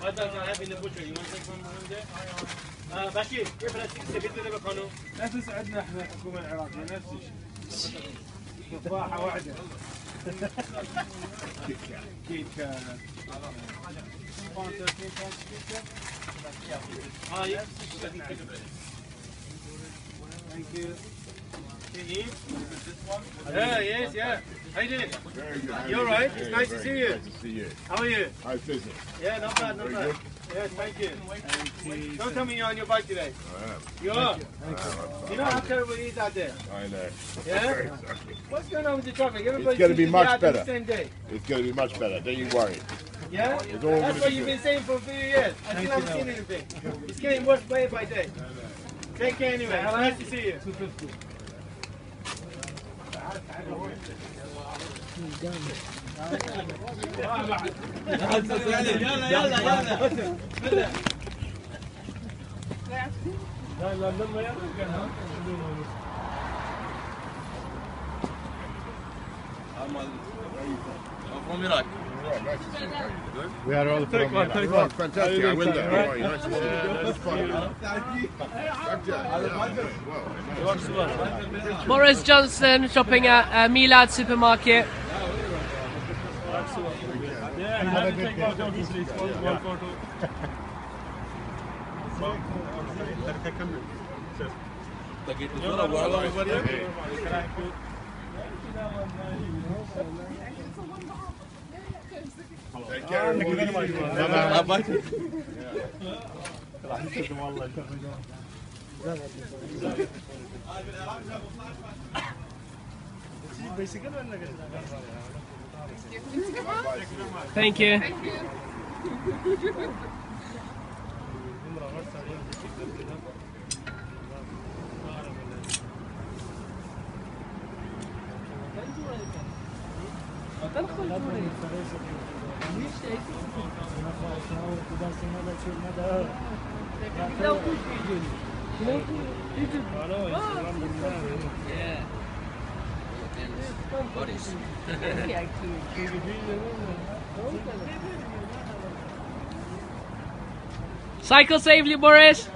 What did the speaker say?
هذا صاحب اللي بوشة يوم تكون مهندة. بشير كيف رأسك سبيت ولا بقانون؟ نفس عندنا احنا الحكومة العراقية نفس الشيء. تفاحة واحدة. كيكة. هاي. Thank you. Yeah, yes, yeah. How you doing? Very good. You alright? It's nice to see you. Nice to see you. How are you? How's business? Yeah, not bad, not bad. Yes, thank you. Don't tell me you're on your bike today. I am. You are? You know how terrible it is out there? I know. Yeah? What's going on with the traffic? Everybody gonna be seems much out there better. the same day. It's going to be much better. Don't you worry. Yeah? It's all That's gonna what be you've good. been saying for a few years. I still haven't seen anything. It's getting worse day by day. Take care anyway. Nice to see you. 250. From Iraq. We are all from Iraq. Fantastic. I went there. How are you? Nice to see you. Boris Johnson shopping at Milad supermarket. Take care. Thank you. Cycle safely, Boris.